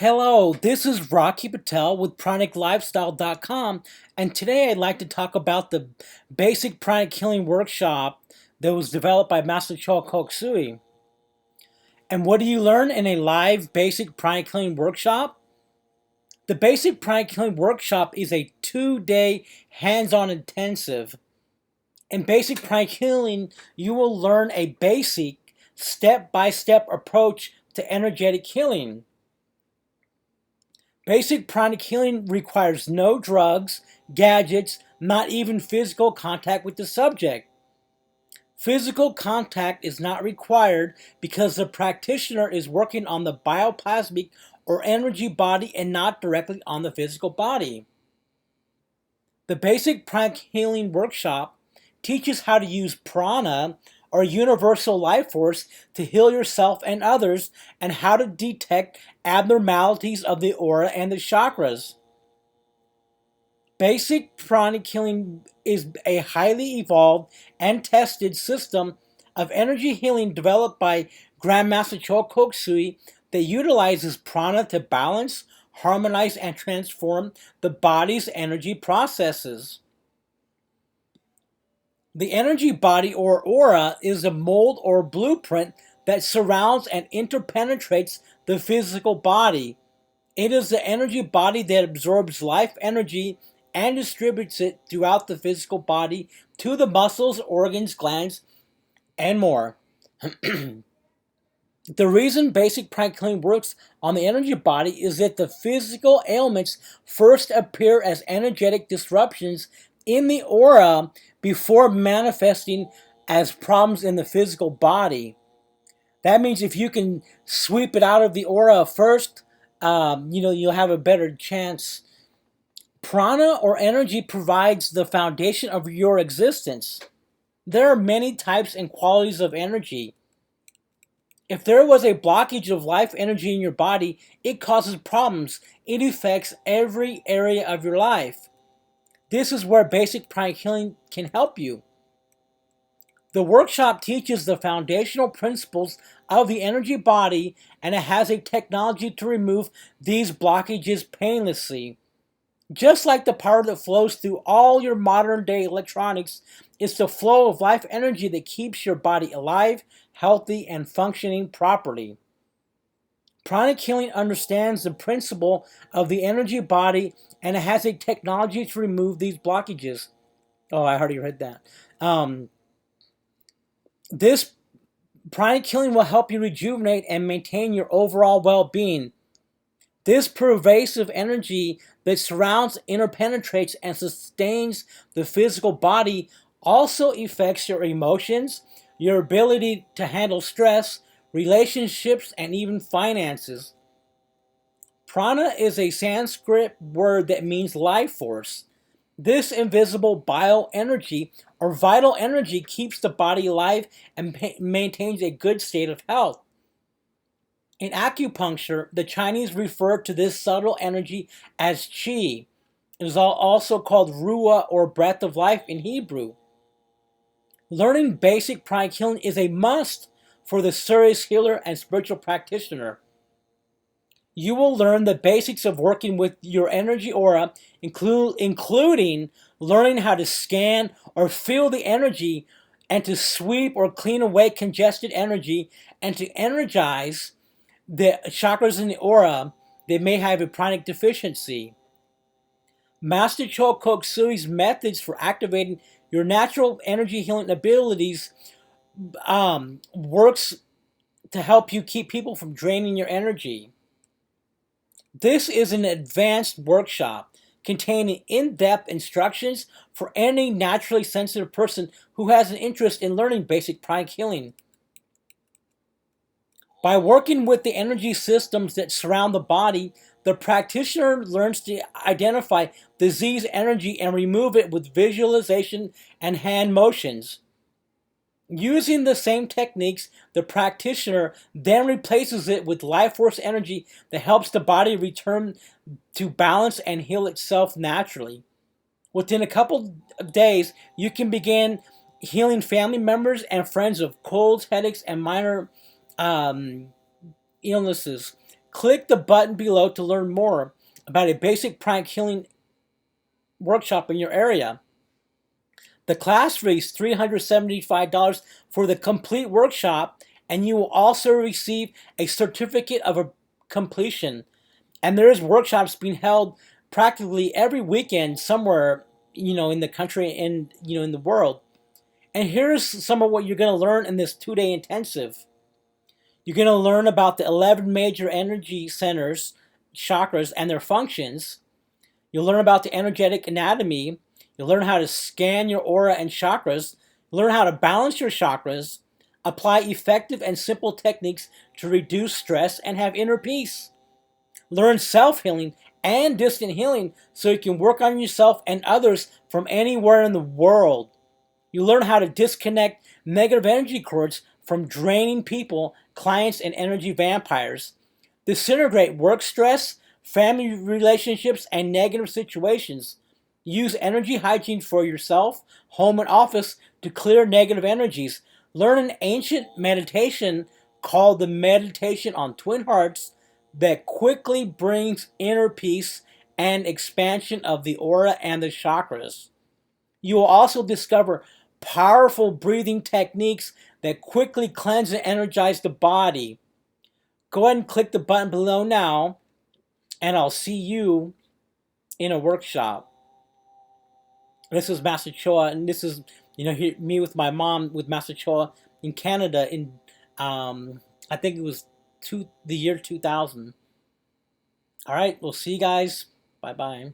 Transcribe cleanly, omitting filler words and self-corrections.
Hello, this is Rocky Patel with PranicLifestyle.com, and today I'd like to talk about the Basic Pranic Healing Workshop that was developed by Master Choa Kok Sui. And what do you learn in a live Basic Pranic Healing Workshop? The Basic Pranic Healing Workshop is a 2-day hands-on intensive. In Basic Pranic Healing, you will learn a basic, step-by-step approach to energetic healing. Basic pranic healing requires no drugs, gadgets, not even physical contact with the subject. Physical contact is not required because the practitioner is working on the bioplasmic or energy body and not directly on the physical body. The Basic Pranic Healing Workshop teaches how to use prana, or universal life force, to heal yourself and others, and how to detect abnormalities of the aura and the chakras. Basic pranic healing is a highly evolved and tested system of energy healing developed by Grandmaster Choa Kok Sui that utilizes prana to balance, harmonize, and transform the body's energy processes. The energy body or aura is a mold or blueprint that surrounds and interpenetrates the physical body. It is the energy body that absorbs life energy and distributes it throughout the physical body to the muscles, organs, glands, and more. The reason basic pranic healing works on the energy body is that the physical ailments first appear as energetic disruptions in the aura before manifesting as problems in the physical body. That means if you can sweep it out of the aura first, you'll have a better chance. Prana or energy provides the foundation of your existence. There are many types and qualities of energy. If there was a blockage of life energy in your body, it causes problems. It affects every area of your life. This is where basic pranic healing can help you. The workshop teaches the foundational principles of the energy body, and it has a technology to remove these blockages painlessly. Just like the power that flows through all your modern day electronics, it's the flow of life energy that keeps your body alive, healthy, and functioning properly. Pranic healing understands the principle of the energy body, and it has a technology to remove these blockages. Oh, I already read that. This pranic healing will help you rejuvenate and maintain your overall well-being. This pervasive energy that surrounds, interpenetrates, and sustains the physical body also affects your emotions, your ability to handle stress, relationships, and even finances. Prana is a Sanskrit word that means life force. This invisible bioenergy or vital energy keeps the body alive and maintains a good state of health. In acupuncture, the Chinese refer to this subtle energy as qi. It is also called ruah or breath of life in Hebrew. Learning basic pranic healing is a must for the serious healer and spiritual practitioner. You will learn the basics of working with your energy aura, including learning how to scan or feel the energy, and to sweep or clean away congested energy, and to energize the chakras in the aura that may have a pranic deficiency. Master Choa Kok Sui's methods for activating your natural energy healing abilities works to help you keep people from draining your energy. This is an advanced workshop containing in-depth instructions for any naturally sensitive person who has an interest in learning basic pranic healing. By working with the energy systems that surround the body, the practitioner learns to identify disease energy and remove it with visualization and hand motions. Using the same techniques, the practitioner then replaces it with life force energy that helps the body return to balance and heal itself naturally. Within a couple of days, you can begin healing family members and friends of colds, headaches, and minor illnesses. Click the button below to learn more about a basic pranic healing workshop in your area. The class fee is $375 for the complete workshop, and you will also receive a certificate of completion. And there is workshops being held practically every weekend somewhere, in the country and, in the world. And here's some of what you're going to learn in this 2-day intensive. You're going to learn about the 11 major energy centers, chakras, and their functions. You'll learn about the energetic anatomy. You'll learn how to scan your aura and chakras. You'll learn how to balance your chakras, apply effective and simple techniques to reduce stress and have inner peace. Learn self-healing and distant healing so you can work on yourself and others from anywhere in the world. You learn how to disconnect negative energy cords from draining people, clients, and energy vampires. Disintegrate work stress, family relationships, and negative situations. Use energy hygiene for yourself, home, and office to clear negative energies. Learn an ancient meditation called the Meditation on Twin Hearts that quickly brings inner peace and expansion of the aura and the chakras. You will also discover powerful breathing techniques that quickly cleanse and energize the body. Go ahead and click the button below now, and I'll see you in a workshop. This is Master Choa, and this is me with my mom with Master Choa in Canada in I think it was the year 2000. All right, we'll see you guys. Bye bye.